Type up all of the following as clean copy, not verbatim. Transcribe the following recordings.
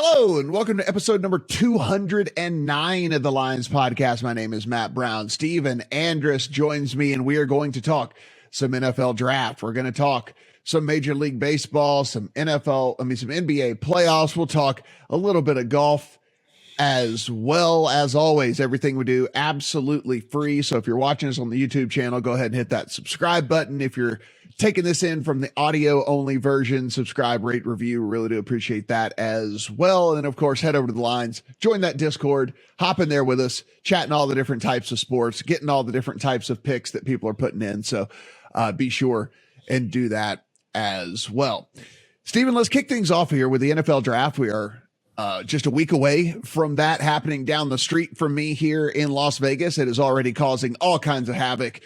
Hello, and welcome to episode number 209 of the Lions Podcast. My name is Matt Brown. Stephen Andress joins me, and we are going to talk some NFL draft. We're going to talk some Major League Baseball, some NBA playoffs. We'll talk a little bit of golf as well. As always, everything we do absolutely free. So if you're watching us on the YouTube channel, go ahead and hit that subscribe button. If you're taking this in from the audio only version, subscribe, rate, review. Really do appreciate that as well. And then, of course, head over to the Lines, join that Discord, hop in there with us, chatting all the different types of sports, getting all the different types of picks that people are putting in. So be sure and do that as well. Stephen, let's kick things off here with the NFL draft. We are just a week away from that happening down the street from me here in Las Vegas. It is already causing all kinds of havoc,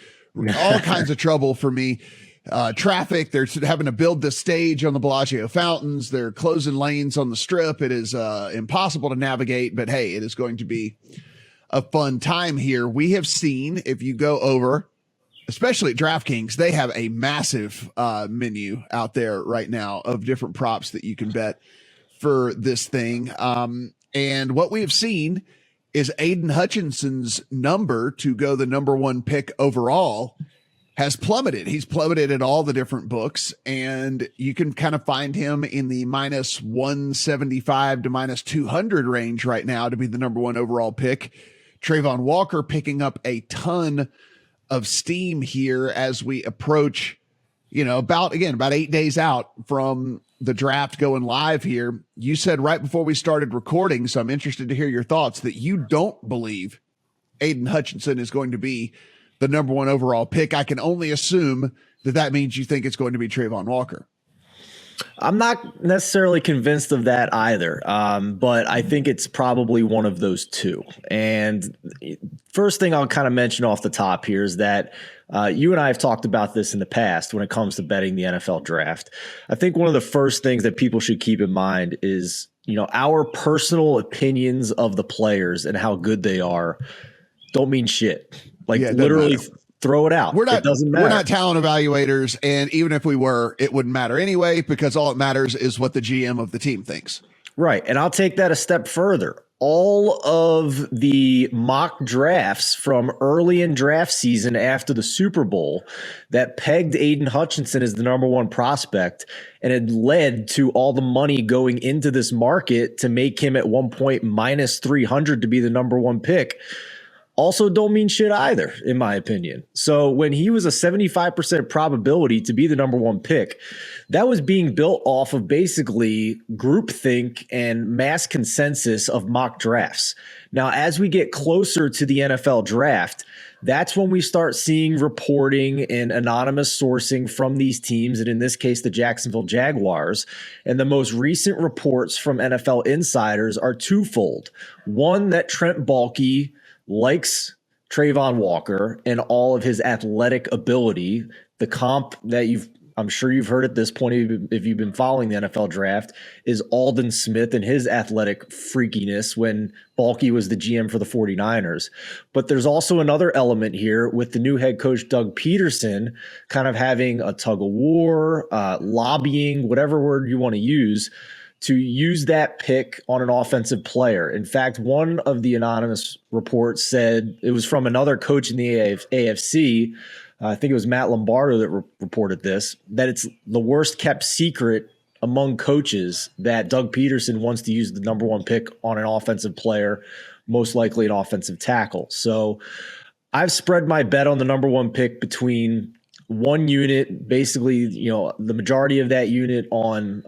all kinds of trouble for me. Traffic, they're having to build this stage on the Bellagio fountains. They're closing lanes on the strip. It is impossible to navigate, but hey, it is going to be a fun time here. We have seen, if you go over, especially at DraftKings, they have a massive menu out there right now of different props that you can bet for this thing. And what we have seen is Aiden Hutchinson's number to go the number one pick overall has plummeted. He's plummeted at all the different books, and you can kind of find him in the minus 175 to minus 200 range right now to be the number one overall pick. Trayvon Walker picking up a ton of steam here as we approach, about 8 days out from the draft going live here. You said right before we started recording, so I'm interested to hear your thoughts, that you don't believe Aiden Hutchinson is going to be the number one overall pick. I can only assume that means you think it's going to be Trayvon Walker. I'm not necessarily convinced of that either, but I think it's probably one of those two. And first thing I'll kind of mention off the top here is that you and I have talked about this in the past when it comes to betting the NFL draft. I think one of the first things that people should keep in mind is, our personal opinions of the players and how good they are don't mean shit. Literally throw it out. It doesn't matter. We're not talent evaluators, and even if we were, it wouldn't matter anyway, because all it matters is what the GM of the team thinks. Right. And I'll take that a step further. All of the mock drafts from early in draft season after the Super Bowl that pegged Aiden Hutchinson as the number one prospect and had led to all the money going into this market to make him at one point minus 300 to be the number one pick also don't mean shit either, in my opinion. So when he was a 75% probability to be the number one pick, that was being built off of basically groupthink and mass consensus of mock drafts. Now, as we get closer to the NFL draft, that's when we start seeing reporting and anonymous sourcing from these teams, and in this case, the Jacksonville Jaguars. And the most recent reports from NFL insiders are twofold. One, that Trent Baalke likes Trayvon Walker and all of his athletic ability. The comp that I'm sure you've heard at this point, if you've been following the NFL draft, is Aldon Smith and his athletic freakiness when Baalke was the GM for the 49ers. But there's also another element here with the new head coach, Doug Peterson, kind of having a tug of war, lobbying, whatever word you want to use that pick on an offensive player. In fact, one of the anonymous reports said, it was from another coach in the AFC, I think it was Matt Lombardo that reported this, that it's the worst kept secret among coaches that Doug Peterson wants to use the number one pick on an offensive player, most likely an offensive tackle. So I've spread my bet on the number one pick between one unit, basically, the majority of that unit on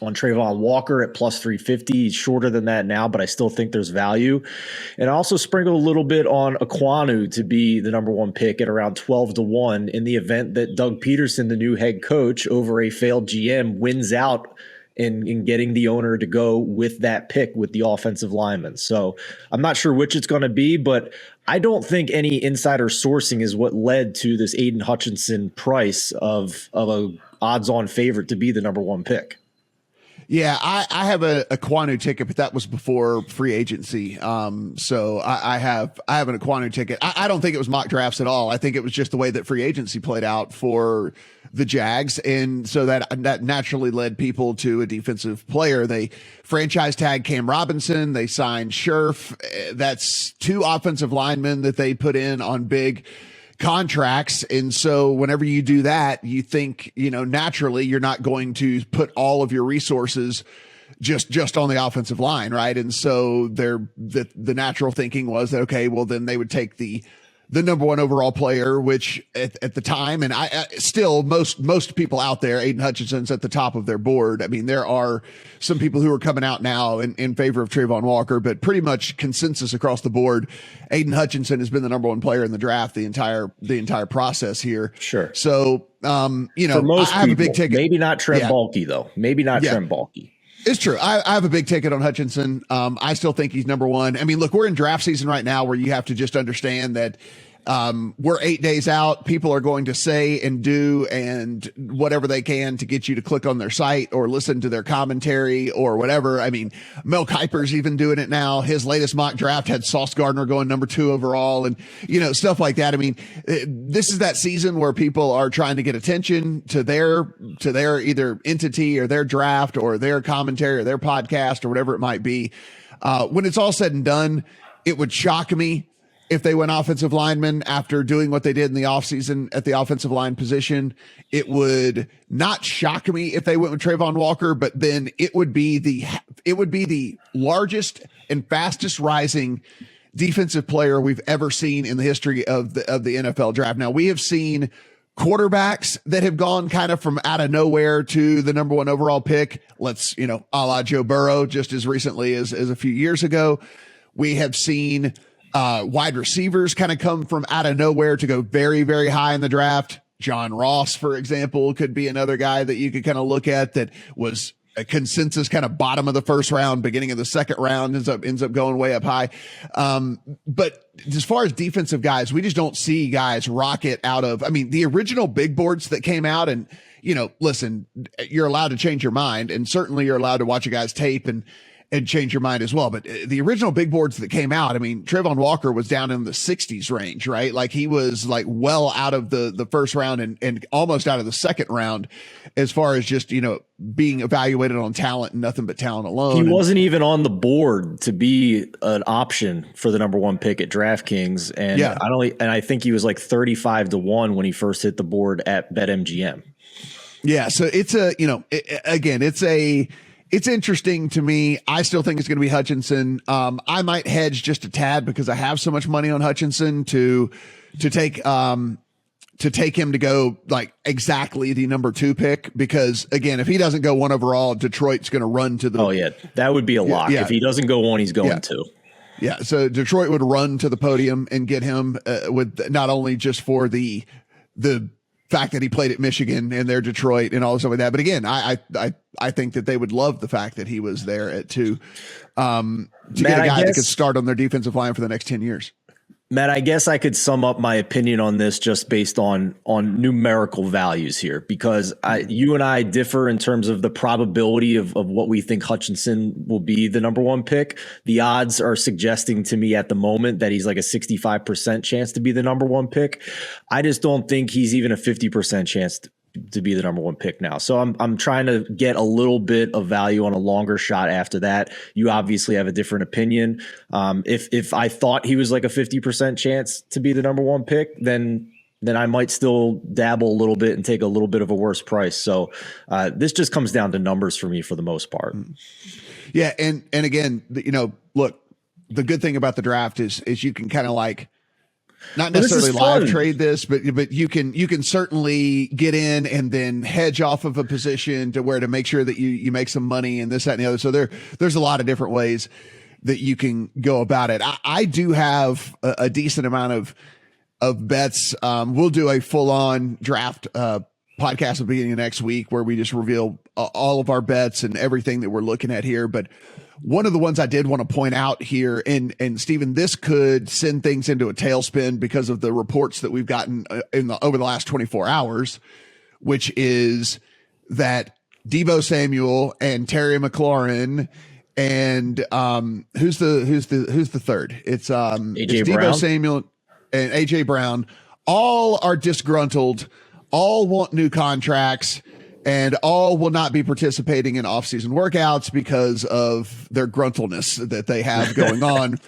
Trayvon Walker at plus 350. He's shorter than that now, but I still think there's value. And I also sprinkled a little bit on Aquanu to be the number one pick at around 12-1 in the event that Doug Peterson, the new head coach over a failed GM, wins out in getting the owner to go with that pick with the offensive lineman. So I'm not sure which it's going to be, but I don't think any insider sourcing is what led to this Aiden Hutchinson price of a odds-on favorite to be the number one pick. Yeah, I have a Aquanu ticket, but that was before free agency. So I have an Aquanu ticket. I don't think it was mock drafts at all. I think it was just the way that free agency played out for the Jags. And so that naturally led people to a defensive player. They franchise tag Cam Robinson. They signed Scherf. That's 2 offensive linemen that they put in on big contracts. And so whenever you do that, you think, naturally you're not going to put all of your resources just on the offensive line. Right. And so the natural thinking was that, okay, well then they would take the number 1 overall player, which at the time, and I still most people out there, Aiden Hutchinson's at the top of their board. I mean, there are some people who are coming out now in favor of Trayvon Walker, but pretty much consensus across the board, Aiden Hutchinson has been the number 1 player in the draft the entire process here. Sure. So, for most I have people, a big ticket. Maybe not Trent Baalke though. Maybe not Trent Baalke. It's true. I have a big ticket on Hutchinson. I still think he's number 1. I mean, look, we're in draft season right now where you have to just understand that we're 8 days out. People are going to say and do and whatever they can to get you to click on their site or listen to their commentary or whatever. I mean, Mel Kiper's even doing it now. His latest mock draft had Sauce Gardner going number 2 overall and, stuff like that. I mean, this is that season where people are trying to get attention to their either entity or their draft or their commentary or their podcast or whatever it might be. When it's all said and done, it would shock me if they went offensive lineman after doing what they did in the offseason at the offensive line position. It would not shock me if they went with Trayvon Walker, but then it would be the largest and fastest rising defensive player we've ever seen in the history of the NFL draft. Now, we have seen quarterbacks that have gone kind of from out of nowhere to the number 1 overall pick. Let's, a la Joe Burrow just as recently as a few years ago. We have seen wide receivers kind of come from out of nowhere to go very, very high in the draft. John Ross, for example, could be another guy that you could kind of look at that was a consensus kind of bottom of the first round, beginning of the second round, ends up going way up high. But as far as defensive guys, we just don't see guys rocket out of, the original big boards that came out and, listen, you're allowed to change your mind and certainly you're allowed to watch a guy's tape and change your mind as well. But the original big boards that came out, Trayvon Walker was down in the 60s range, right? Like he was like well out of the first round and almost out of the second round as far as just, being evaluated on talent and nothing but talent alone. He wasn't even on the board to be an option for the number 1 pick at DraftKings. And I think he was like 35-1 when he first hit the board at BetMGM. Yeah. So it's it's interesting to me. I still think it's going to be Hutchinson. I might hedge just a tad because I have so much money on Hutchinson to take him to go like exactly the number 2 pick. Because again, if he doesn't go 1 overall, Detroit's going to run to the. Oh yeah, that would be a lock. Yeah. If he doesn't go 1, he's going 2. Yeah. So Detroit would run to the podium and get him with not only just for the fact that he played at Michigan and they're Detroit and all stuff like that. But again, I think that they would love the fact that he was there at 2, to get a guy that could start on their defensive line for the next 10 years. Matt, I guess I could sum up my opinion on this just based on numerical values here, because you and I differ in terms of the probability of what we think Hutchinson will be the number 1 pick. The odds are suggesting to me at the moment that he's like a 65% chance to be the number 1 pick. I just don't think he's even a 50% chance to be the number 1 pick now. So I'm trying to get a little bit of value on a longer shot after that. You obviously have a different opinion. If I thought he was like a 50% chance to be the number 1 pick, then I might still dabble a little bit and take a little bit of a worse price. So this just comes down to numbers for me for the most part. Yeah. And again, look, the good thing about the draft is you can kind of like, not necessarily live trade this, but you can certainly get in and then hedge off of a position to make sure that you make some money and this, that, and the other. So there's a lot of different ways that you can go about it. I do have a decent amount of bets. We'll do a full on draft podcast at the beginning of next week where we just reveal all of our bets and everything that we're looking at here. But one of the ones I did want to point out here, and Stephen, this could send things into a tailspin because of the reports that we've gotten over the last 24 hours, which is that Deebo Samuel and Terry McLaurin and who's the third? It's AJ Deebo Brown. Samuel and AJ Brown all are disgruntled all want new contracts and all will not be participating in off-season workouts because of their gruntleness that they have going on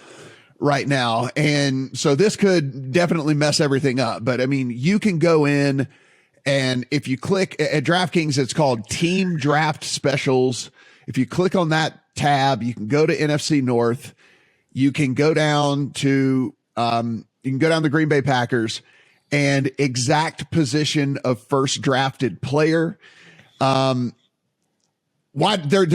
right now. And so this could definitely mess everything up. But I mean, you can go in and if you click at DraftKings, it's called Team Draft Specials. If you click on that tab, you can go to NFC North. You can go down to the Green Bay Packers and exact position of first drafted player. They're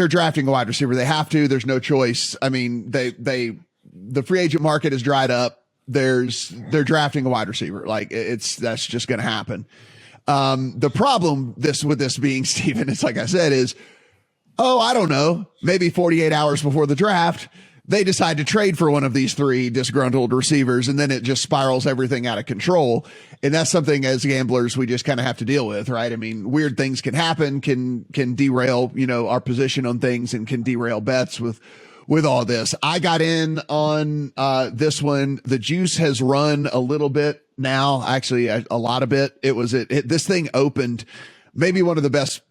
drafting a wide receiver. They have to. There's no choice. I mean, the free agent market is dried up. They're drafting a wide receiver. Like that's just going to happen. The problem with this being, Stephen, it's like I said, is, I don't know, maybe 48 hours before the draft, they decide to trade for one of these three disgruntled receivers, and then it just spirals everything out of control. And that's something as gamblers we just kind of have to deal with, right? I mean, weird things can happen, can derail, our position on things and can derail bets with all this. I got in on this one. The juice has run a little bit now, actually a lot of it. This thing opened maybe one of the best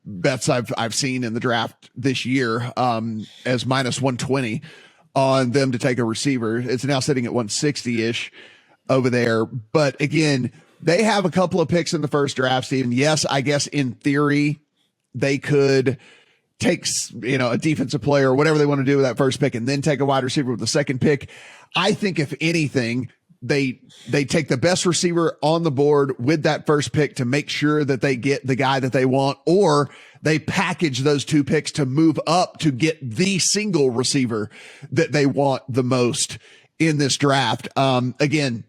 bets I've seen in the draft this year, as minus 120 on them to take a receiver. It's now sitting at 160-ish over there. But again, they have a couple of picks in the first draft, Stephen. Yes, I guess in theory they could take, a defensive player or whatever they want to do with that first pick and then take a wide receiver with the second pick. I think if anything, they take the best receiver on the board with that first pick to make sure that they get the guy that they want, or they package those two picks to move up to get the single receiver that they want the most in this draft. Again,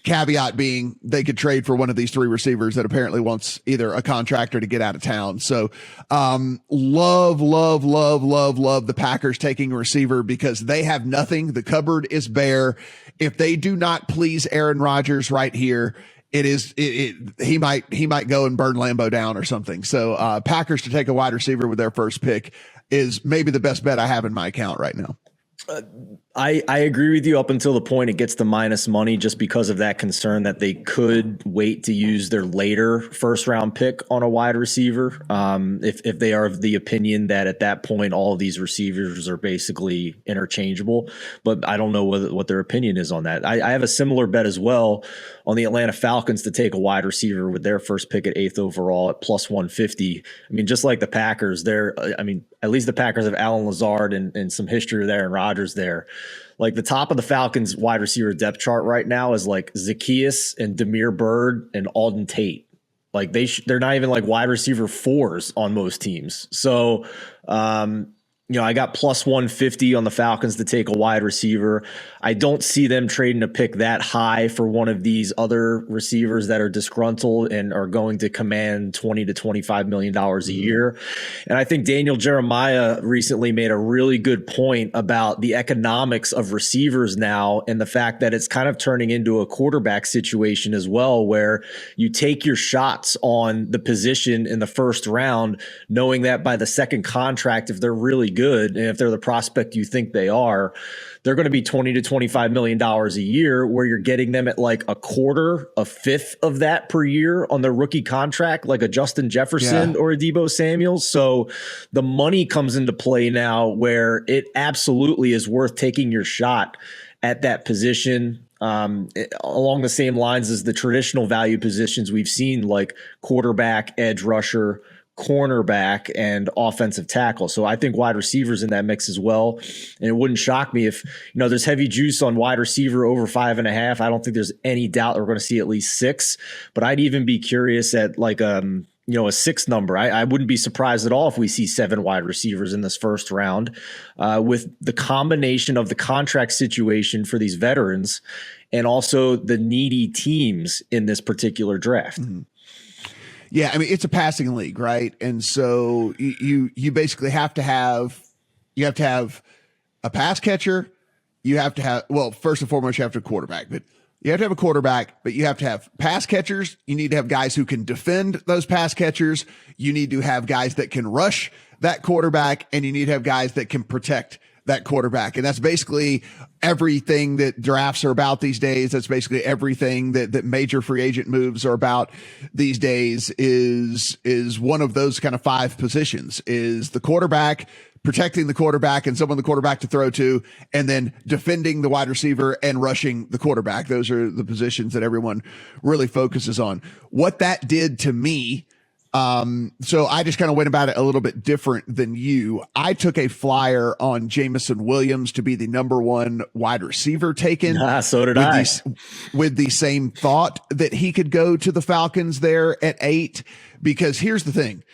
caveat being they could trade for one of these three receivers that apparently wants either a contract or to get out of town. So, love the Packers taking a receiver because they have nothing. The cupboard is bare. If they do not please Aaron Rodgers right here, he might go and burn Lambeau down or something. So, Packers to take a wide receiver with their first pick is maybe the best bet I have in my account right now. I agree with you up until the point it gets the minus money, just because of that concern that they could wait to use their later first round pick on a wide receiver. If they are of the opinion that at that point, all of these receivers are basically interchangeable, but I don't know what their opinion is on that. I have a similar bet as well on the Atlanta Falcons to take a wide receiver with their first pick at 8th overall at plus 150. I mean, just like the Packers, at least the Packers have Alan Lazard and some history there and Rodgers there. Like the top of the Falcons wide receiver depth chart right now is like Zacchaeus and Damiere Byrd and Alden Tate. Like they're not even like wide receiver 4s on most teams. So, I got plus 150 on the Falcons to take a wide receiver. I don't see them trading a pick that high for one of these other receivers that are disgruntled and are going to command $20 to $25 million a year. And I think Daniel Jeremiah recently made a really good point about the economics of receivers now and the fact that it's kind of turning into a quarterback situation as well, where you take your shots on the position in the first round, knowing that by the second contract, if they're really good and if they're the prospect you think they are, they're going to be $20 to $25 million a year, where you're getting them at like a fifth of that per year on their rookie contract, like a Justin Jefferson or a Deebo Samuels. So the money comes into play now, where it absolutely is worth taking your shot at that position. Along the same lines as the traditional value positions we've seen, like quarterback, edge rusher, cornerback, and offensive tackle. So I think wide receivers in that mix as well. And it wouldn't shock me if, there's heavy juice on wide receiver over 5.5. I don't think there's any doubt that we're going to see at least 6, but I'd even be curious at like, a 6 number. I wouldn't be surprised at all if we see 7 wide receivers in this first round, with the combination of the contract situation for these veterans and also the needy teams in this particular draft. Mm-hmm. Yeah, I mean, it's a passing league, right? And so you basically have to have a pass catcher. You have to have, well, first and foremost, you have to have a quarterback, but you have to have a quarterback, but you have to have pass catchers. You need to have guys who can defend those pass catchers. You need to have guys that can rush that quarterback, and you need to have guys that can protect that quarterback. And that's basically everything that drafts are about these days. That's basically everything that major free agent moves are about these days is one of those kind of 5 positions: is the quarterback, protecting the quarterback and someone the quarterback to throw to, and then defending the wide receiver and rushing the quarterback. Those are the positions that everyone really focuses on. What that did to me, so I just kind of went about it a little bit different than you. I took a flyer on Jameson Williams to be the number 1 wide receiver taken. So did I. With the same thought that he could go to the Falcons there at 8, because here's the thing.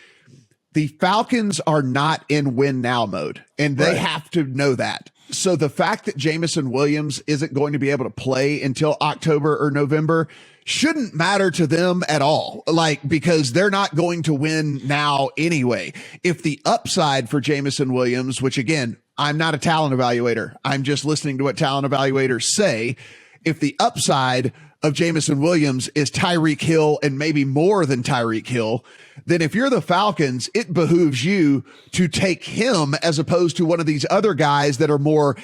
The Falcons are not in win now mode, and they have to know that. So the fact that Jameson Williams isn't going to be able to play until October or November shouldn't matter to them at all. Because they're not going to win now anyway. If the upside for Jameson Williams, which again, I'm not a talent evaluator, I'm just listening to what talent evaluators say. If the upside of Jameson Williams is Tyreek Hill and maybe more than Tyreek Hill, then if you're the Falcons, it behooves you to take him as opposed to one of these other guys that are more,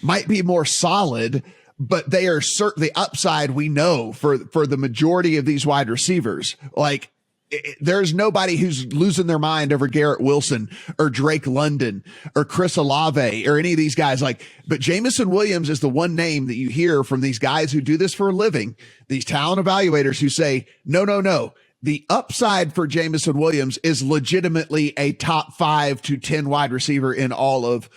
might be more solid, but they are certainly upside. We know for the majority of these wide receivers, there's nobody who's losing their mind over Garrett Wilson or Drake London or Chris Olave or any of these guys. But Jameson Williams is the one name that you hear from these guys who do this for a living, these talent evaluators who say, no. The upside for Jameson Williams is legitimately a top 5 to 10 wide receiver in all of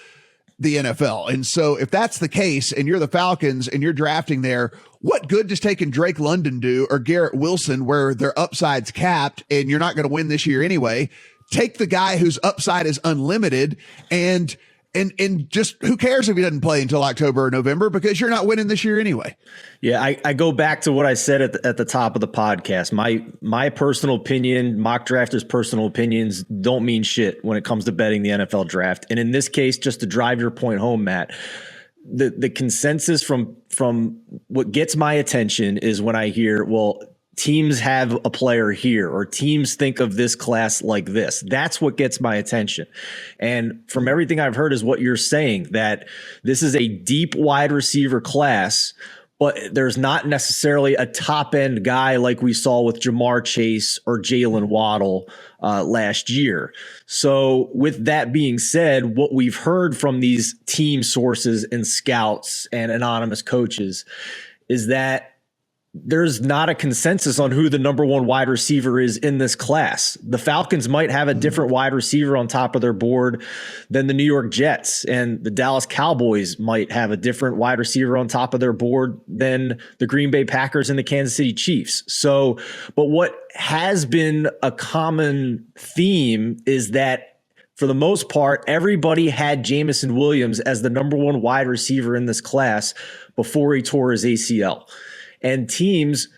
the NFL. And so if that's the case and you're the Falcons and you're drafting there, what good does taking Drake London do or Garrett Wilson where their upside's capped and you're not going to win this year anyway? Take the guy whose upside is unlimited and just who cares if he doesn't play until October or November, because you're not winning this year anyway. Yeah, I go back to what I said at the top of the podcast. My personal opinion, mock drafters' personal opinions don't mean shit when it comes to betting the NFL draft. And in this case, just to drive your point home, Matt, the consensus from what gets my attention is when I hear, well, teams have a player here or teams think of this class like this. That's what gets my attention. And from everything I've heard is what you're saying, that this is a deep wide receiver class, but there's not necessarily a top end guy like we saw with Jamar Chase or Jalen Waddle last year. So with that being said, what we've heard from these team sources and scouts and anonymous coaches is that there's not a consensus on who the number 1 wide receiver is in this class. The Falcons might have a different wide receiver on top of their board than the New York Jets, and the Dallas Cowboys might have a different wide receiver on top of their board than the Green Bay Packers and the Kansas City Chiefs. So, but what has been a common theme is that for the most part, everybody had Jameson Williams as the number 1 wide receiver in this class before he tore his ACL. And teams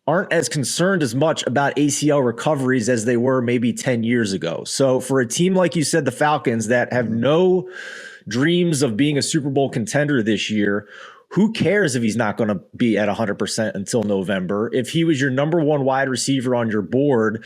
aren't as concerned as much about ACL recoveries as they were maybe 10 years ago. So for a team like you said, the Falcons, that have no dreams of being a Super Bowl contender this year, who cares if he's not going to be at 100% until November? If he was your number 1 wide receiver on your board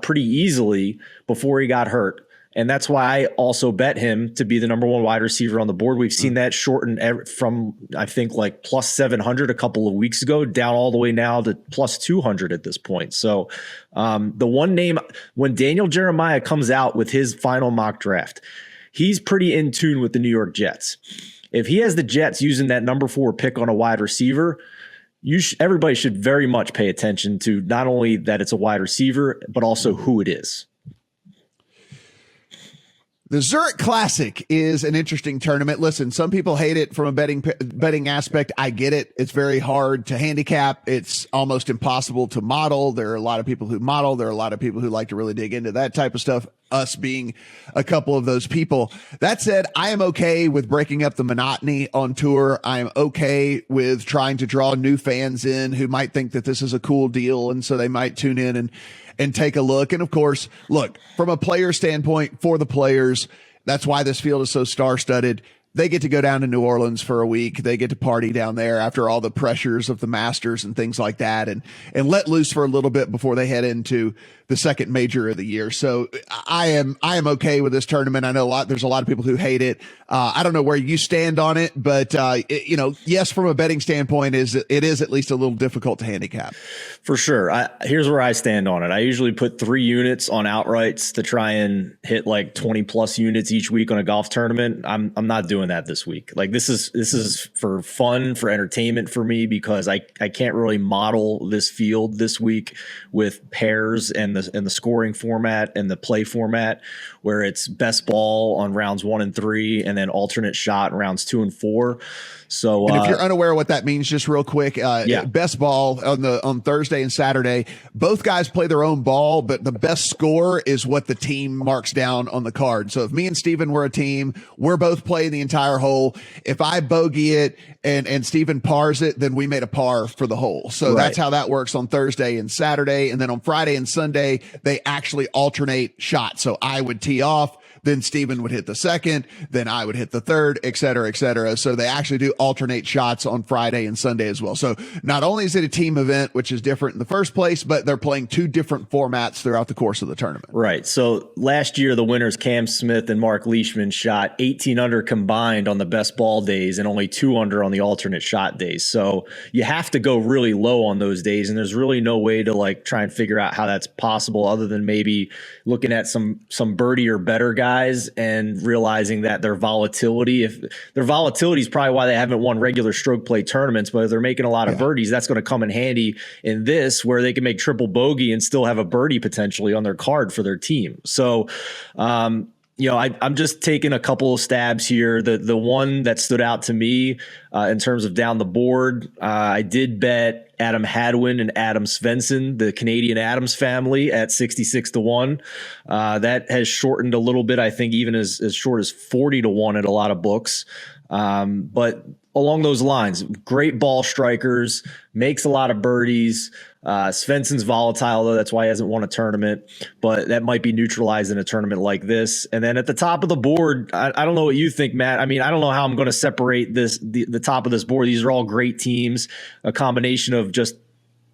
pretty easily before he got hurt. And that's why I also bet him to be the number 1 wide receiver on the board. We've seen that shorten from, I think, like plus 700 a couple of weeks ago down all the way now to plus 200 at this point. So the one name, when Daniel Jeremiah comes out with his final mock draft, he's pretty in tune with the New York Jets. If he has the Jets using that number 4 pick on a wide receiver, everybody should very much pay attention to not only that it's a wide receiver, but also who it is. The Zurich Classic is an interesting tournament. Listen, some people hate it from a betting aspect. I get it. It's very hard to handicap. It's almost impossible to model. There are a lot of people who model. There are a lot of people who like to really dig into that type of stuff, us being a couple of those people. That said, I am okay with breaking up the monotony on tour. I am okay with trying to draw new fans in who might think that this is a cool deal, and so they might tune in and take a look. And of course, look, from a player standpoint, for the players, that's why this field is so star-studded. they get to go down to New Orleans for a week. They get to party down there after all the pressures of the Masters and things like that, and let loose for a little bit before they head into the second major of the year. So I am okay with this tournament. I know there's a lot of people who hate it. I don't know where you stand on it, but yes, from a betting standpoint, it is at least a little difficult to handicap. For sure. Here's where I stand on it. I usually put 3 units on outrights to try and hit like 20 plus units each week on a golf tournament. I'm not doing that this week. Like this is for fun, for entertainment for me, because I can't really model this field this week with pairs and the scoring format and the play format, where it's best ball on rounds 1 and 3 and then alternate shot in rounds 2 and 4. So and if you're unaware of what that means, just real quick, best ball on Thursday and Saturday, both guys play their own ball, but the best score is what the team marks down on the card. So if me and Steven were a team, we're both playing the entire hole. If I bogey it and Steven pars it, then we made a par for the hole. So that's how that works on Thursday and Saturday. And then on Friday and Sunday, they actually alternate shots. So I would tee off, then Steven would hit the second, then I would hit the third, et cetera, et cetera. So they actually do alternate shots on Friday and Sunday as well. So not only is it a team event, which is different in the first place, but they're playing 2 different formats throughout the course of the tournament. Right. So last year, the winners, Cam Smith and Mark Leishman, shot 18 under combined on the best ball days and only 2 under on the alternate shot days. So you have to go really low on those days. And there's really no way to like try and figure out how that's possible other than maybe looking at some birdie or better guys and realizing that their volatility is probably why they haven't won regular stroke play tournaments, but if they're making a lot of birdies, that's going to come in handy in this, where they can make triple bogey and still have a birdie potentially on their card for their team. So, I'm just taking a couple of stabs here. The one that stood out to me in terms of down the board, I did bet Adam Hadwin and Adam Svensson, the Canadian Adams family, at 66-1. That has shortened a little bit, I think even as short as 40-1 at a lot of books. But along those lines, great ball strikers, makes a lot of birdies. Svensson's volatile, though. That's why he hasn't won a tournament, but that might be neutralized in a tournament like this. And then at the top of the board, I don't know what you think, Matt. I mean, I don't know how I'm going to separate the top of this board. These are all great teams, a combination of just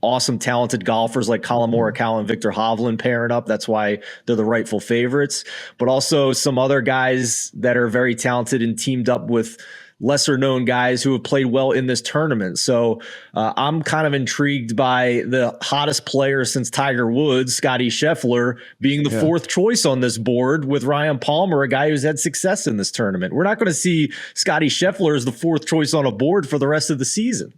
awesome, talented golfers like Colin Morikawa and Victor Hovland pairing up. That's why they're the rightful favorites, but also some other guys that are very talented and teamed up with lesser known guys who have played well in this tournament. So I'm kind of intrigued by the hottest player since Tiger Woods, Scotty Scheffler, being the 4th choice on this board, with Ryan Palmer, a guy who's had success in this tournament. We're not going to see Scotty Scheffler as the 4th choice on a board for the rest of the season.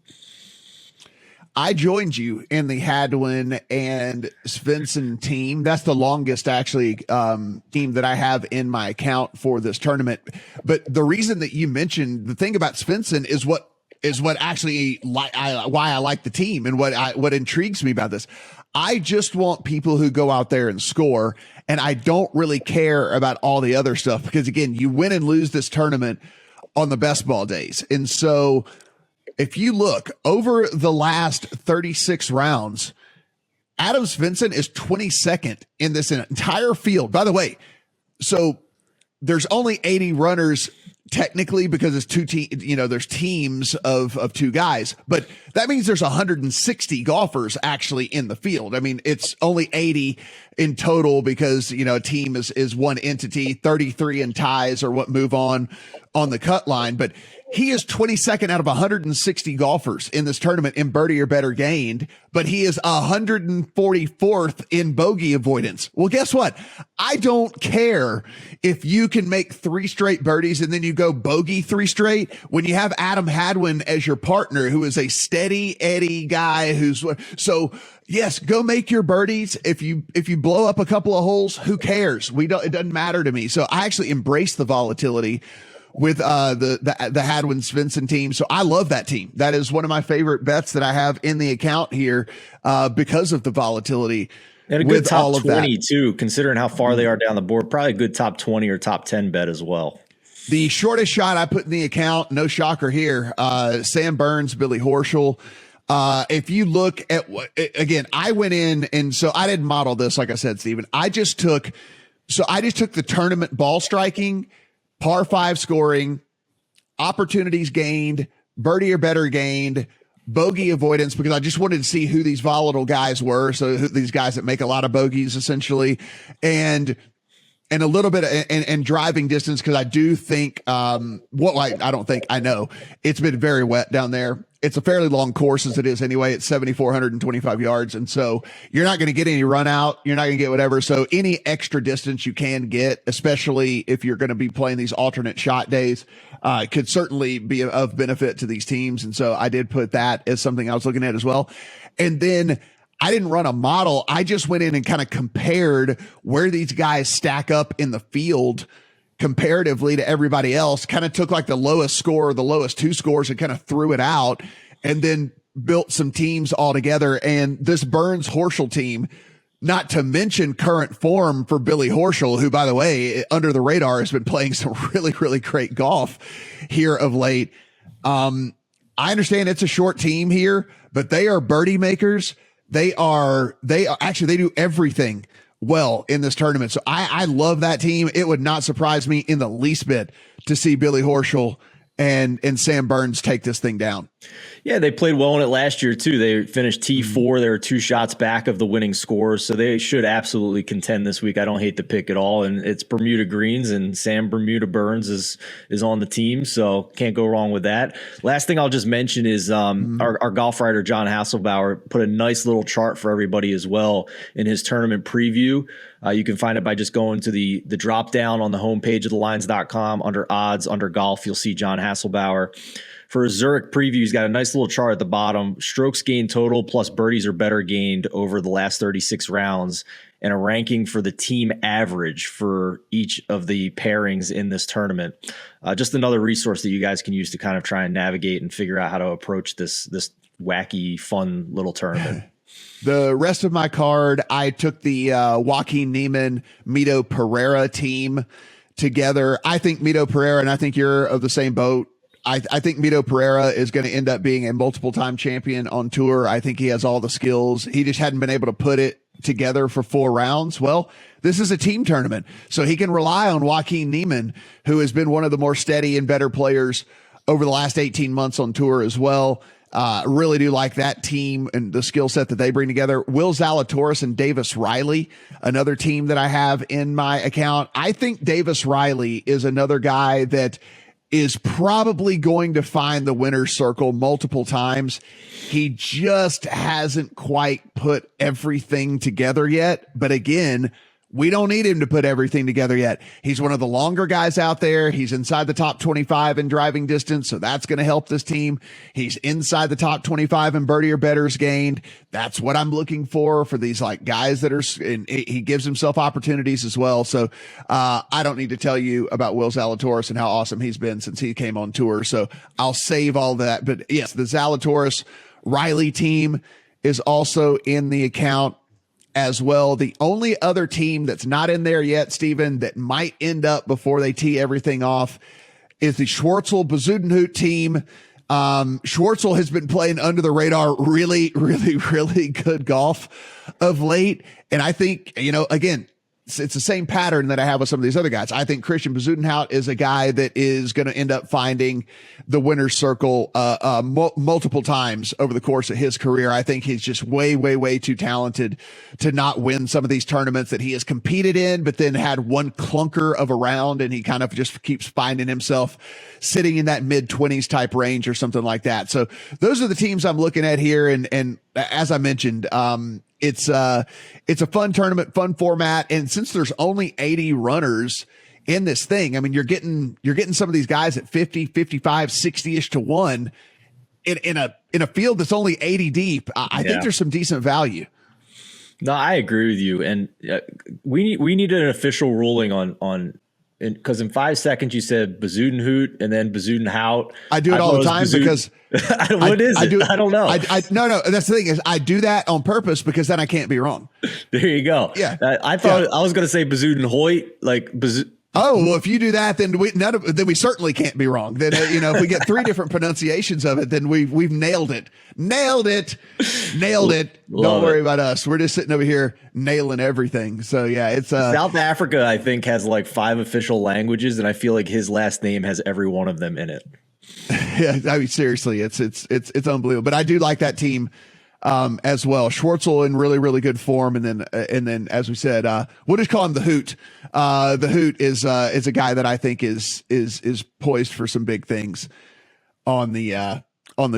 I joined you in the Hadwin and Svensson team. That's the longest actually team that I have in my account for this tournament. But the reason that you mentioned the thing about Svensson is what actually why I like the team and what intrigues me about this. I just want people who go out there and score, and I don't really care about all the other stuff, because again, you win and lose this tournament on the best ball days. And so if you look over the last 36 rounds, Adam Svensson is 22nd in this entire field. By the way, so there's only 80 runners technically, because it's there's teams of 2 guys, but that means there's 160 golfers actually in the field. I mean, it's only 80 in total because, a team is one entity. 33 in ties are what move on the cut line, but he is 22nd out of 160 golfers in this tournament in birdie or better gained, but he is 144th in bogey avoidance. Well, guess what? I don't care if you can make 3 straight birdies and then you go bogey 3 straight when you have Adam Hadwin as your partner, who is a steady Eddie guy so yes, go make your birdies. If you blow up a couple of holes, who cares? It doesn't matter to me. So I actually embrace the volatility with the Hadwin Svensson team. So I love that team. That is one of my favorite bets that I have in the account here because of the volatility. And a good top 20 too, considering how far they are down the board. Probably a good top 20 or top 10 bet as well. The shortest shot I put in the account, no shocker here, Sam Burns, Billy Horschel. If you look at again, I went in, and so I didn't model this, like I said, Steven. I just took the tournament ball striking, par 5 scoring, opportunities gained, birdie or better gained, bogey avoidance, because I just wanted to see who these volatile guys were. So these guys that make a lot of bogeys essentially, and a little bit and driving distance. Cause I do think, I don't think, I know it's been very wet down there. It's a fairly long course as it is anyway. It's 7,425 yards. And so you're not going to get any run out. You're not going to get whatever. So any extra distance you can get, especially if you're going to be playing these alternate shot days, could certainly be of benefit to these teams. And so I did put that as something I was looking at as well. And then I didn't run a model. I just went in and kind of compared where these guys stack up in the field comparatively to everybody else, kind of took like the lowest score, the lowest two scores, and kind of threw it out, and then built some teams all together. And this Burns Horschel team, not to mention current form for Billy Horschel, who, by the way, under the radar has been playing some really, really great golf here of late. I understand it's a short team here, but they are birdie makers. They are actually, they do everything well in this tournament. So I love that team. It would not surprise me in the least bit to see Billy Horschel and Sam Burns take this thing down. Yeah, they played well in it last year too. They finished T4. They were 2 shots back of the winning scores, so they should absolutely contend this week. I don't hate the pick at all, and it's Bermuda greens, and Sam Bermuda Burns is on the team, so can't go wrong with that. Last thing I'll just mention is our golf writer John Hasselbauer put a nice little chart for everybody as well in his tournament preview. You can find it by just going to the drop down on the homepage of thelines.com under odds, under golf. You'll see John Hasselbauer. For a Zurich preview, he's got a nice little chart at the bottom. Strokes gained total plus birdies or better gained over the last 36 rounds, and a ranking for the team average for each of the pairings in this tournament. Just another resource that you guys can use to kind of try and navigate and figure out how to approach this wacky, fun little tournament. The rest of my card, I took the Joaquin Niemann, Mito Pereira team together. I think Mito Pereira, and I think you're of the same boat, I think Mito Pereira is going to end up being a multiple-time champion on tour. I think he has all the skills. He just hadn't been able to put it together for 4 rounds. Well, this is a team tournament, so he can rely on Joaquin Niemann, who has been one of the more steady and better players over the last 18 months on tour as well. Really do like that team and the skill set that they bring together. Will Zalatoris and Davis Riley, another team that I have in my account. I think Davis Riley is another guy that is probably going to find the winner's circle multiple times. He just hasn't quite put everything together yet. But again, we don't need him to put everything together yet. He's one of the longer guys out there. He's inside the top 25 in driving distance, so that's going to help this team. He's inside the top 25 in birdie or betters gained. That's what I'm looking for these like guys that are, and he gives himself opportunities as well. So I don't need to tell you about Will Zalatoris and how awesome he's been since he came on tour. So I'll save all that. But yes, the Zalatoris Riley team is also in the account as well. The only other team that's not in there yet, Stephen, that might end up before they tee everything off is the Schwartzel Bezuidenhout team. Schwartzel has been playing under the radar, really, really, really good golf of late. And I think, again, it's the same pattern that I have with some of these other guys. I think Christian Bezuidenhout is a guy that is going to end up finding the winner's circle multiple times over the course of his career. I think he's just way, way, way too talented to not win some of these tournaments that he has competed in, but then had one clunker of a round, and he kind of just keeps finding himself sitting in that mid-20s type range or something like that. So those are the teams I'm looking at here. And as I mentioned, it's a fun tournament, fun format. And since there's only 80 runners in this thing, I mean, you're getting some of these guys at 50, 55, 60-ish to 1 in a field that's only 80 deep. I think there's some decent value. No, I agree with you. And we need an official ruling on because in 5 seconds you said Bezuidenhout and then Bezuidenhout. I do it all the time because what is it? I don't know. No. That's the thing is I do that on purpose because then I can't be wrong. There you go. Yeah. I thought I was going to say Bezuidenhout, like Oh, well, if you do that, then we certainly can't be wrong. Then, if we get 3 different pronunciations of it, then we've nailed it. Nailed it. Don't worry about us. We're just sitting over here nailing everything. So yeah, it's South Africa, I think, has like 5 official languages, and I feel like his last name has every one of them in it. Yeah, I mean, seriously, it's unbelievable. But I do like that team as well. Schwartzel in really, really good form. And then, as we said, we'll just call him the Hoot. The Hoot is a guy that I think is poised for some big things on the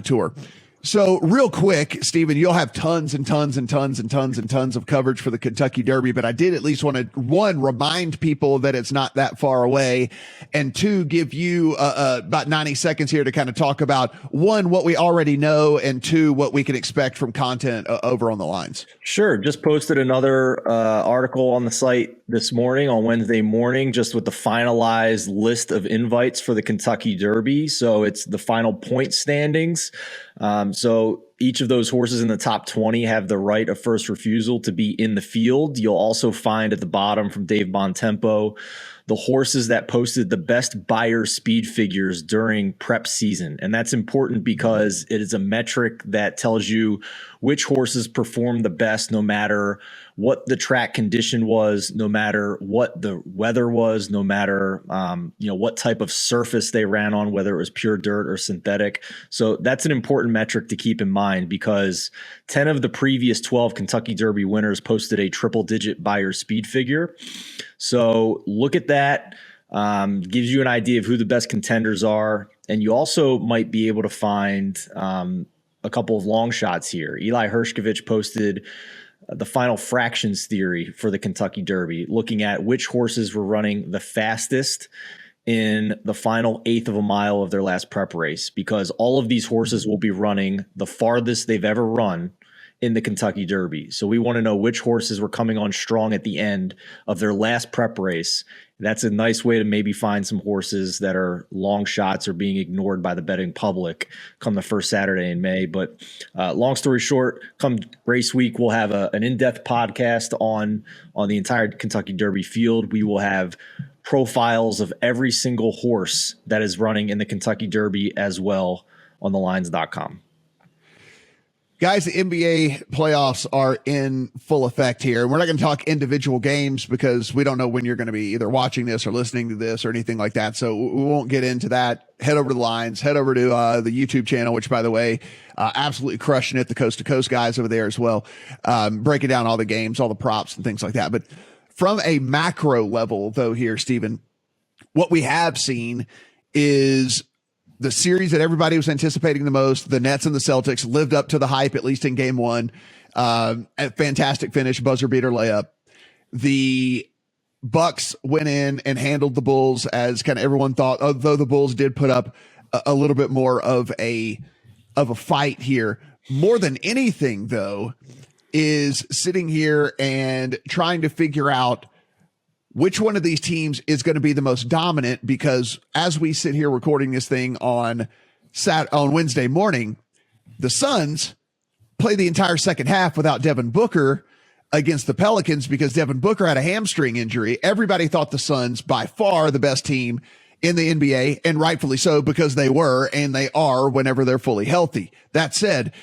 tour. So real quick, Stephen, you'll have tons and tons and tons and tons and tons of coverage for the Kentucky Derby, but I did at least want to, 1, remind people that it's not that far away, and 2, give you about 90 seconds here to kind of talk about, 1, what we already know, and 2, what we can expect from content over on the lines. Sure. Just posted another article on the site this morning, on Wednesday morning, just with the finalized list of invites for the Kentucky Derby. So it's the final point standings. So each of those horses in the top 20 have the right of first refusal to be in the field. You'll also find at the bottom from Dave Bontempo the horses that posted the best buyer speed figures during prep season. And that's important because it is a metric that tells you which horses perform the best, no matter what the track condition was, no matter what the weather was, no matter what type of surface they ran on, whether it was pure dirt or synthetic. So that's an important metric to keep in mind, because 10 of the previous 12 Kentucky Derby winners posted a triple-digit buyer speed figure. So look at that. Gives you an idea of who the best contenders are. And you also might be able to find a couple of long shots here. Eli Hershkovich posted the final fractions theory for the Kentucky Derby, looking at which horses were running the fastest in the final 1/8 of a mile of their last prep race, because all of these horses will be running the farthest they've ever run in the Kentucky Derby. So we want to know which horses were coming on strong at the end of their last prep race. That's a nice way to maybe find some horses that are long shots or being ignored by the betting public come the first Saturday in May. But long story short, come race week, we'll have an in-depth podcast on the entire Kentucky Derby field. We will have profiles of every single horse that is running in the Kentucky Derby as well on thelines.com. Guys, the NBA playoffs are in full effect here. We're not going to talk individual games because we don't know when you're going to be either watching this or listening to this or anything like that. So we won't get into that. Head over to the lines, head over to the YouTube channel, which, by the way, absolutely crushing it. The Coast to Coast guys over there as well, breaking down all the games, all the props and things like that. But from a macro level, though, here, Stephen, what we have seen is the series that everybody was anticipating the most, the Nets and the Celtics, lived up to the hype, at least in game 1. A fantastic finish, buzzer beater layup. The Bucks went in and handled the Bulls, as kind of everyone thought, although the Bulls did put up a little bit more of a fight here. More than anything, though, is sitting here and trying to figure out which one of these teams is going to be the most dominant, because as we sit here recording this thing on Wednesday morning, the Suns play the entire second half without Devin Booker against the Pelicans because Devin Booker had a hamstring injury. Everybody thought the Suns by far the best team in the NBA, and rightfully so, because they were, and they are whenever they're fully healthy. That said,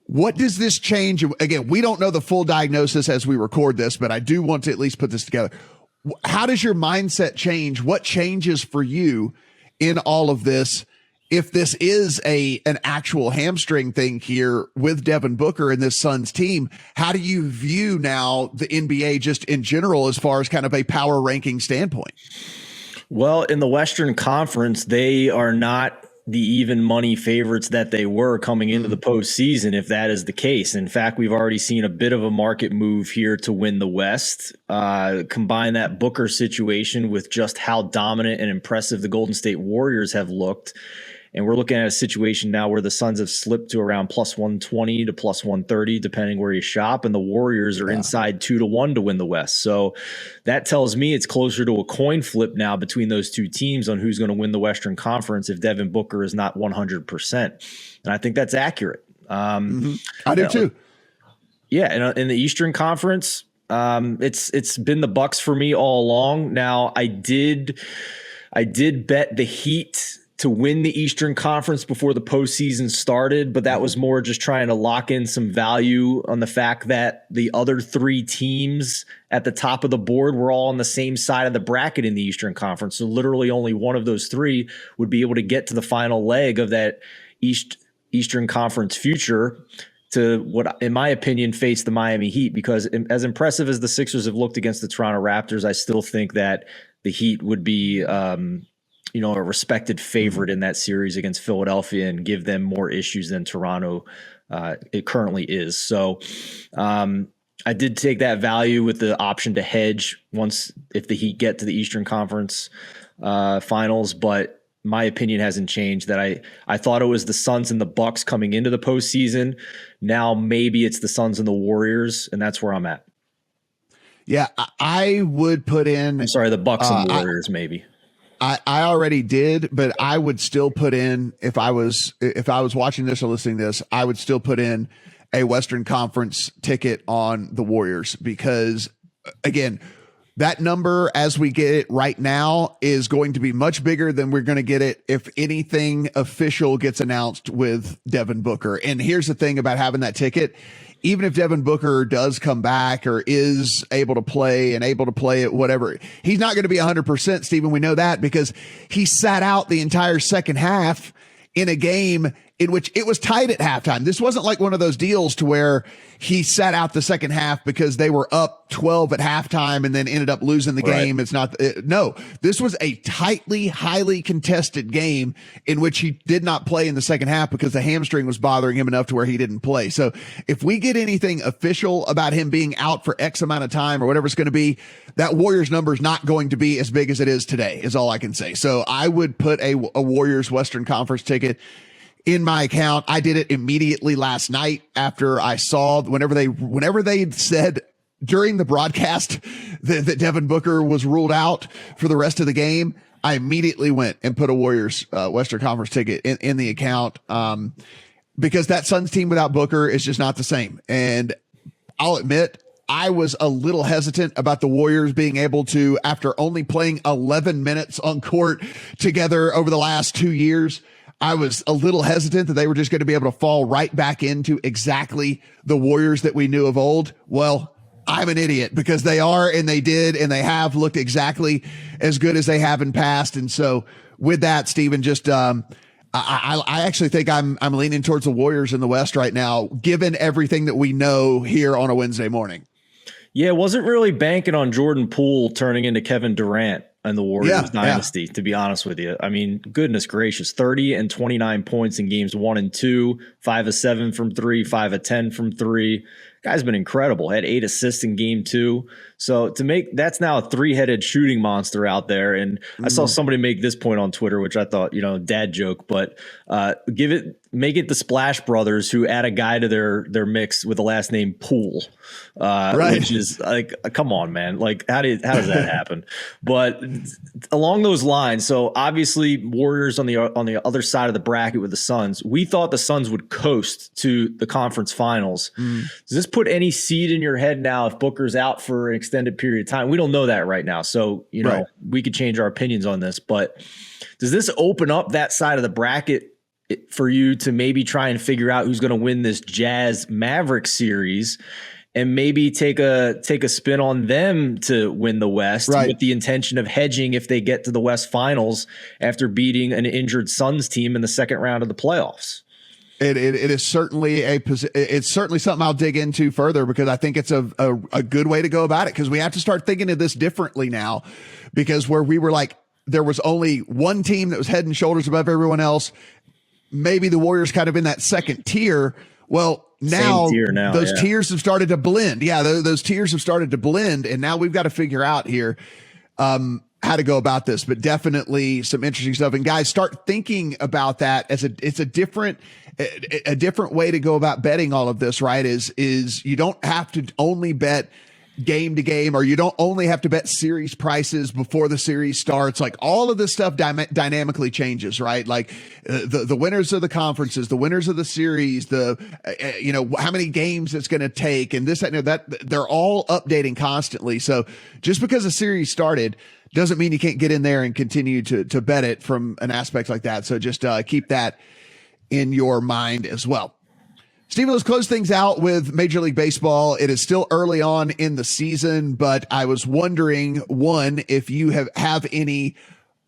what does this change? Again, we don't know the full diagnosis as we record this, but I do want to at least put this together. How does your mindset change? What changes for you in all of this? If this is an actual hamstring thing here with Devin Booker and this Suns team, how do you view now the NBA just in general as far as kind of a power ranking standpoint? Well, in the Western Conference, they are not the even money favorites that they were coming into the postseason, if that is the case. In fact, we've already seen a bit of a market move here to win the West. Combine that Booker situation with just how dominant and impressive the Golden State Warriors have looked. And we're looking at a situation now where the Suns have slipped to around plus 120 to plus 130, depending where you shop. And the Warriors are inside 2-1 to win the West. So that tells me it's closer to a coin flip now between those two teams on who's going to win the Western Conference if Devin Booker is not 100%. And I think that's accurate. I do too. Yeah. And in the Eastern Conference, It's been the Bucks for me all along. Now I did bet the Heat to win the Eastern Conference before the postseason started, but that was more just trying to lock in some value on the fact that the other three teams at the top of the board were all on the same side of the bracket in the Eastern Conference. So literally only one of those three would be able to get to the final leg of that Eastern Conference future to what, in my opinion, face the Miami Heat, because as impressive as the Sixers have looked against the Toronto Raptors, I still think that the Heat would be, a respected favorite in that series against Philadelphia and give them more issues than Toronto it currently is. So I did take that value with the option to hedge if the Heat get to the Eastern Conference finals, but my opinion hasn't changed that I thought it was the Suns and the Bucks coming into the postseason. Now maybe it's the Suns and the Warriors, and that's where I'm at. Yeah, I would put in. I'm sorry, the Bucks and the Warriors, maybe. I already did, but I would still put in, if I was watching this or listening to this, I would still put in a Western Conference ticket on the Warriors, because again, that number as we get it right now is going to be much bigger than we're going to get it if anything official gets announced with Devin Booker. And here's the thing about having that ticket. Even if Devin Booker does come back or is able to play at whatever, he's not going to be 100%, Stephen. We know that because he sat out the entire second half in a game in which it was tight at halftime. This wasn't like one of those deals to where he sat out the second half because they were up 12 at halftime and then ended up losing the game. It's not, no, this was a highly contested game in which he did not play in the second half because the hamstring was bothering him enough to where he didn't play. So if we get anything official about him being out for X amount of time or whatever it's going to be, that Warriors number is not going to be as big as it is today, is all I can say. So I would put a Warriors Western Conference ticket in my account. I did it immediately last night after I saw whenever they said during the broadcast that Devin Booker was ruled out for the rest of the game. I immediately went and put a Warriors Western Conference ticket in the account because that Suns team without Booker is just not the same. And I'll admit, I was a little hesitant about the Warriors being able to, after only playing 11 minutes on court together over the last 2 years, I was a little hesitant that they were just going to be able to fall right back into exactly the Warriors that we knew of old. Well, I'm an idiot because they are, and they did, and they have looked exactly as good as they have in past. And so with that, Stephen, just, I actually think I'm leaning towards the Warriors in the West right now, given everything that we know here on a Wednesday morning. Yeah, wasn't really banking on Jordan Poole turning into Kevin Durant and the Warriors dynasty, to be honest with you. I mean, goodness gracious, 30 and 29 points in games 1 and 2, 5 of 7 from 3, 5 of 10 from 3. Guy's been incredible. Had 8 assists in game 2. So that's now a 3-headed shooting monster out there. And I saw somebody make this point on Twitter, which I thought, dad joke, but make it the Splash Brothers who add a guy to their mix with the last name Poole, which is like, come on, man. Like, how does that happen? But along those lines, so obviously Warriors on the other side of the bracket with the Suns. We thought the Suns would coast to the conference finals. Does this put any seed in your head now if Booker's out for an extended period of time? We don't know that right now. So, we could change our opinions on this, but does this open up that side of the bracket for you to maybe try and figure out who's going to win this Jazz Maverick series and maybe take a spin on them to win the West with the intention of hedging if they get to the West Finals after beating an injured Suns team in the second round of the playoffs? It is certainly it's certainly something I'll dig into further because I think it's a good way to go about it, because we have to start thinking of this differently now, because where we were like, there was only one team that was head and shoulders above everyone else. Maybe the Warriors kind of in that second tier. Well, now those tiers have started to blend. Yeah, those tiers have started to blend, and now we've got to figure out here how to go about this. But definitely some interesting stuff. And guys, start thinking about that as it's a different way to go about betting all of this. Right? Is you don't have to only bet game to game, or you don't only have to bet series prices before the series starts. Like all of this stuff dynamically changes, right? Like the winners of the conferences, the winners of the series, how many games it's going to take, and this, that they're all updating constantly. So just because a series started doesn't mean you can't get in there and continue to bet it from an aspect like that. So just keep that in your mind as well. Stephen, let's close things out with Major League Baseball. It is still early on in the season, but I was wondering, one, if you have any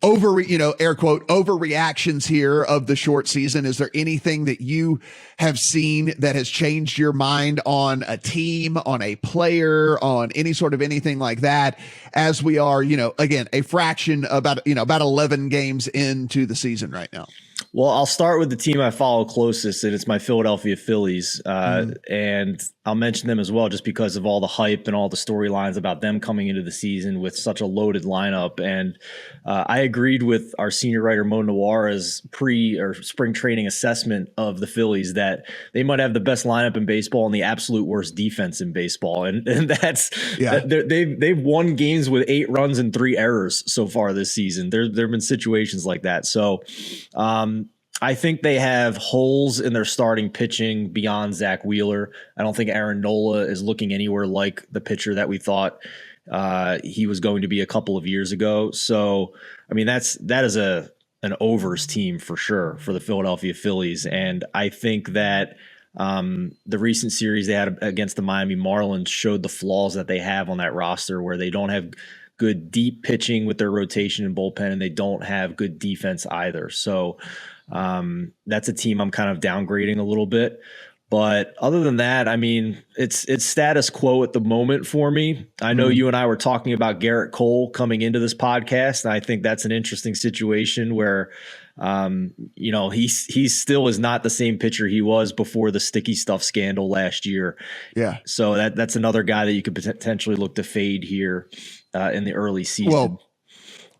air quote, overreactions here of the short season. Is there anything that you have seen that has changed your mind on a team, on a player, on any sort of anything like that, as we are, again, a fraction about 11 games into the season right now? Well, I'll start with the team I follow closest, and it's my Philadelphia Phillies. And I'll mention them as well just because of all the hype and all the storylines about them coming into the season with such a loaded lineup. And I agreed with our senior writer, Mo Nawara's spring training assessment of the Phillies that they might have the best lineup in baseball and the absolute worst defense in baseball. And that's they've won games with 8 runs and 3 errors so far this season. There have been situations like that. So I think they have holes in their starting pitching beyond Zach Wheeler. I don't think Aaron Nola is looking anywhere like the pitcher that we thought he was going to be a couple of years ago. So, I mean, that is an overs team for sure for the Philadelphia Phillies. And I think that the recent series they had against the Miami Marlins showed the flaws that they have on that roster, where they don't have good deep pitching with their rotation and bullpen, and they don't have good defense either. So that's a team I'm kind of downgrading a little bit. But other than that, I mean, it's status quo at the moment for me. I know you and I were talking about Garrett Cole coming into this podcast, and I think that's an interesting situation where he still is not the same pitcher he was before the sticky stuff scandal last year. Yeah. So that's another guy that you could potentially look to fade here in the early season. Well,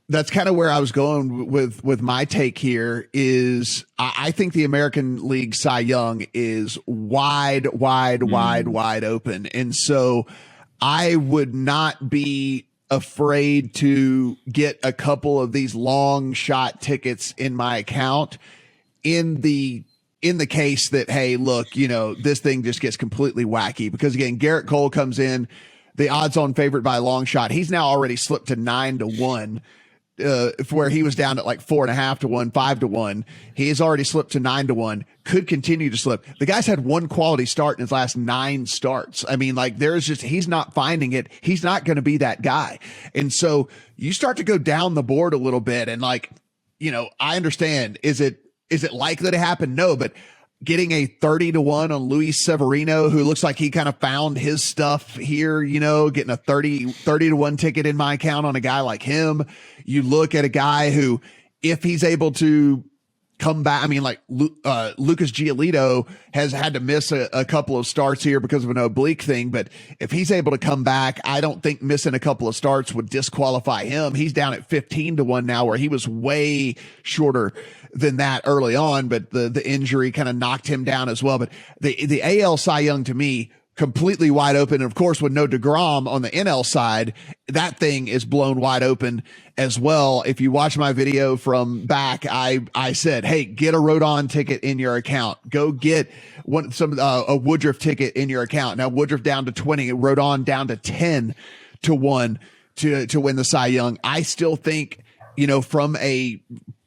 that's kind of where I was going with my take here. Is I think the American League Cy Young is wide open. And so I would not be afraid to get a couple of these long shot tickets in my account in the case that, hey, look, this thing just gets completely wacky, because again, Garrett Cole comes in, the odds on favorite by a long shot. He's now already slipped to 9-1. Where he was down at like 4.5 to 1, 5 to 1. He has already slipped to 9 to 1, could continue to slip. The guy's had one quality start in his last 9 starts. I mean, like, he's not finding it. He's not going to be that guy. And so you start to go down the board a little bit, and like, I understand. Is it likely to happen? No, but getting a 30-1 on Luis Severino, who looks like he kind of found his stuff here, getting a 30-1 ticket in my account on a guy like him. You look at a guy who, if he's able to come back, I mean, like Lucas Giolito has had to miss a couple of starts here because of an oblique thing. But if he's able to come back, I don't think missing a couple of starts would disqualify him. He's down at 15-1 now, where he was way shorter than that early on, but the injury kind of knocked him down as well. But the AL Cy Young, to me, completely wide open. And of course, with no DeGrom on the NL side, that thing is blown wide open as well. If you watch my video from back, I said, hey, get a Rodon ticket in your account. Go get a Woodruff ticket in your account. Now Woodruff down to 20, Rodon down to 10-1 to win the Cy Young. I still think,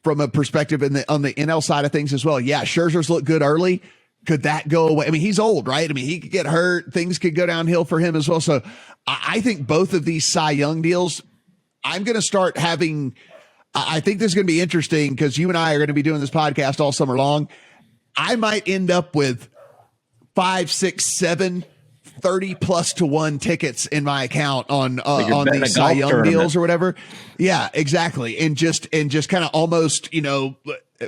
from a perspective on the NL side of things as well. Yeah, Scherzer's look good early. Could that go away? I mean, he's old, right? I mean, he could get hurt. Things could go downhill for him as well. So I think both of these Cy Young deals, I'm going to start having, I think this is going to be interesting, because you and I are going to be doing this podcast all summer long. I might end up with 5, 6, 7, 30+1 tickets in my account on these Cy Young deals or whatever. Yeah, exactly. And just kind of almost,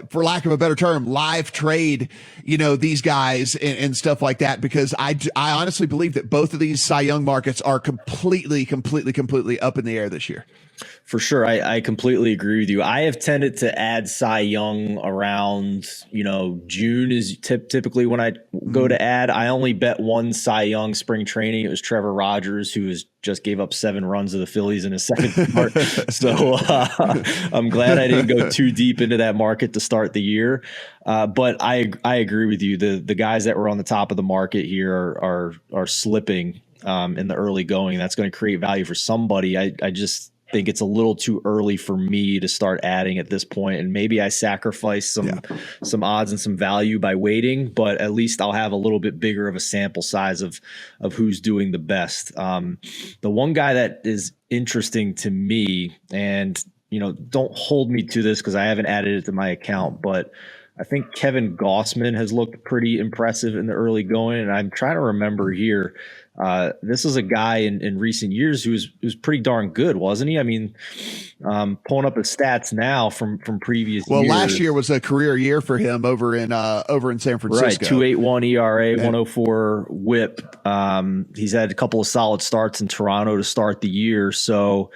for lack of a better term, live trade, these guys and stuff like that, because I honestly believe that both of these Cy Young markets are completely up in the air this year. For sure. I completely agree with you. I have tended to add Cy Young around, June is typically when I go to add. I only bet one Cy Young spring training. It was Trevor Rogers, who is just gave up 7 runs to the Phillies in his second start. So I'm glad I didn't go too deep into that market to start the year. But I agree with you. The guys that were on the top of the market here are slipping in the early going. That's going to create value for somebody. I just think it's a little too early for me to start adding at this point, and maybe I sacrifice some odds and some value by waiting, but at least I'll have a little bit bigger of a sample size of who's doing the best. The one guy that is interesting to me, and don't hold me to this because I haven't added it to my account, but I think Kevin Gossman has looked pretty impressive in the early going, and I'm trying to remember here. This is a guy in recent years who's pretty darn good, wasn't he? I mean, pulling up his stats now from previous years. Well, last year was a career year for him over in San Francisco. Right, 2.81 ERA, 104 WHIP. He's had a couple of solid starts in Toronto to start the year. So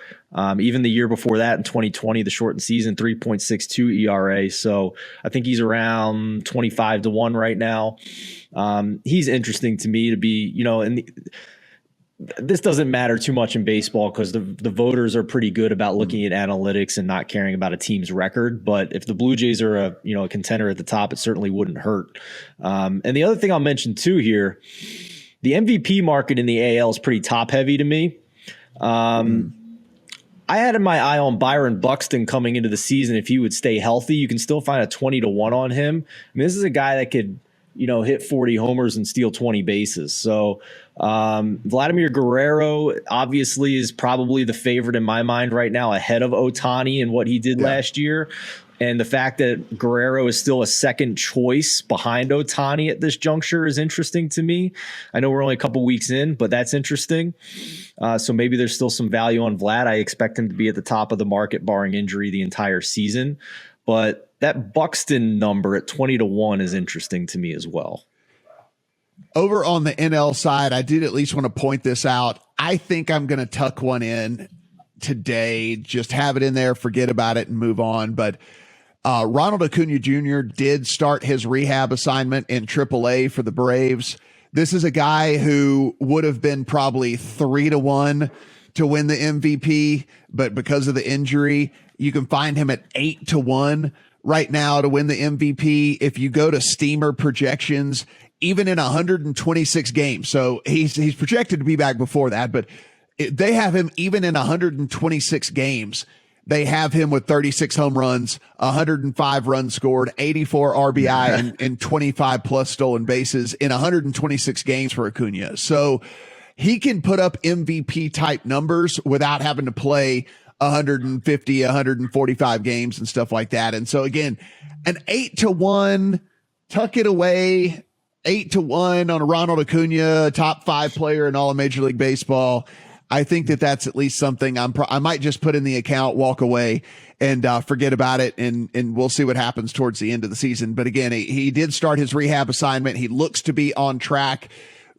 even the year before that in 2020, the shortened season, 3.62 ERA. So I think he's around 25-1 right now. He's interesting to me to be, this doesn't matter too much in baseball because the voters are pretty good about looking at analytics and not caring about a team's record. But if the Blue Jays are a contender at the top, it certainly wouldn't hurt. And the other thing I'll mention too here, the MVP market in the AL is pretty top heavy to me. I had my eye on Byron Buxton coming into the season. If he would stay healthy, you can still find a 20-1 on him. I mean, this is a guy that could, hit 40 homers and steal 20 bases. So Vladimir Guerrero obviously is probably the favorite in my mind right now, ahead of Ohtani and what he did last year. And the fact that Guerrero is still a second choice behind Ohtani at this juncture is interesting to me. I know we're only a couple weeks in, but that's interesting. So maybe there's still some value on Vlad. I expect him to be at the top of the market, barring injury, the entire season. But that Buxton number at 20-1 is interesting to me as well. Over on the NL side, I did at least want to point this out. I think I'm going to tuck one in today, just have it in there, forget about it, and move on. But Ronald Acuna Jr. did start his rehab assignment in AAA for the Braves. This is a guy who would have been probably 3-1 to win the MVP, but because of the injury, you can find him at 8-1 right now to win the MVP. If you go to Steamer projections, even in 126 games, so he's projected to be back before that, but they have him even in 126 games. They have him with 36 home runs, 105 runs scored, 84 RBI, and 25 plus stolen bases in 126 games for Acuna. So he can put up MVP type numbers without having to play 150, 145 games and stuff like that. And so again, an 8-1, tuck it away, 8-1 on a Ronald Acuna, top 5 player in all of Major League Baseball. I think that's at least something I might just put in the account, walk away, and forget about it, and we'll see what happens towards the end of the season. But again, he did start his rehab assignment. He looks to be on track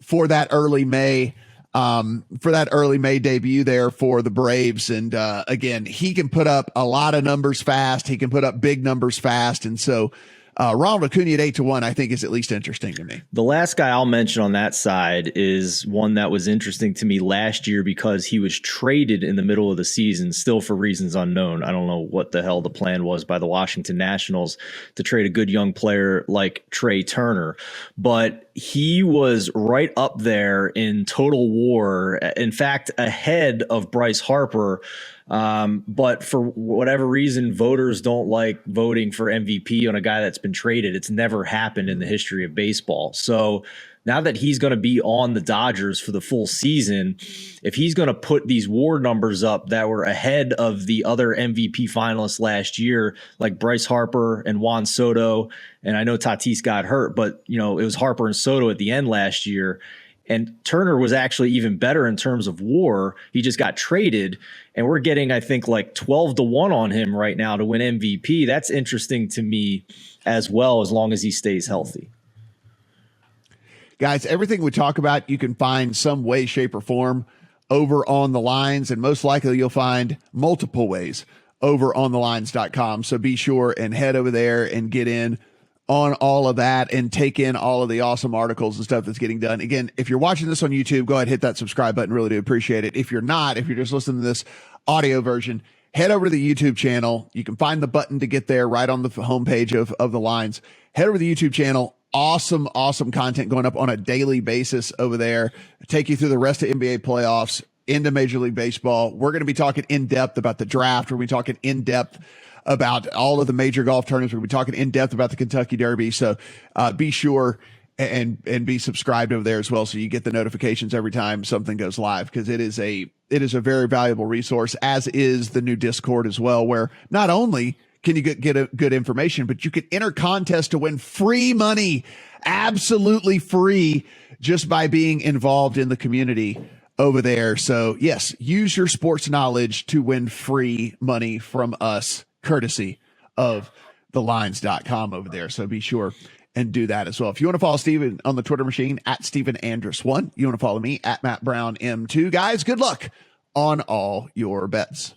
for that early May debut there for the Braves. And again, he can put up a lot of numbers fast. He can put up big numbers fast, and so Ronald Acuna at 8-1, I think, is at least interesting to me. The last guy I'll mention on that side is one that was interesting to me last year because he was traded in the middle of the season, still for reasons unknown. I don't know what the hell the plan was by the Washington Nationals to trade a good young player like Trey Turner. But he was right up there in total WAR, in fact, ahead of Bryce Harper. But for whatever reason, voters don't like voting for MVP on a guy that's been traded. It's never happened in the history of baseball. So now that he's going to be on the Dodgers for the full season, if he's going to put these WAR numbers up that were ahead of the other MVP finalists last year, like Bryce Harper and Juan Soto, and I know Tatis got hurt, but it was Harper and Soto at the end last year. And Turner was actually even better in terms of WAR. He just got traded, and we're getting, I think, like 12-1 on him right now to win MVP. That's interesting to me as well, as long as he stays healthy. Guys, everything we talk about, you can find some way, shape, or form over on the lines, and most likely you'll find multiple ways over on thelines.com. So be sure and head over there and get in on all of that and take in all of the awesome articles and stuff that's getting done. Again, if you're watching this on YouTube, go ahead, hit that subscribe button. Really do appreciate it. If you're not, if you're just listening to this audio version, head over to the YouTube channel. You can find the button to get there right on the homepage of the lines. Head over to the YouTube channel. Awesome content going up on a daily basis over there. Take you through the rest of NBA playoffs into Major League Baseball. We're going to be talking in depth about the draft. We're going to be talking in depth about all of the major golf tournaments. We're going to be talking in depth about the Kentucky Derby. So be sure and be subscribed over there as well, so you get the notifications every time something goes live, because it is a very valuable resource, as is the new Discord as well, where not only can you get a good information, but you can enter contests to win free money, absolutely free, just by being involved in the community over there. So yes, use your sports knowledge to win free money from us, courtesy of thelines.com over there. So be sure and do that as well. If you want to follow Steven on the Twitter machine at Stephen Andress1, you want to follow me at Matt Brown M2. Guys, good luck on all your bets.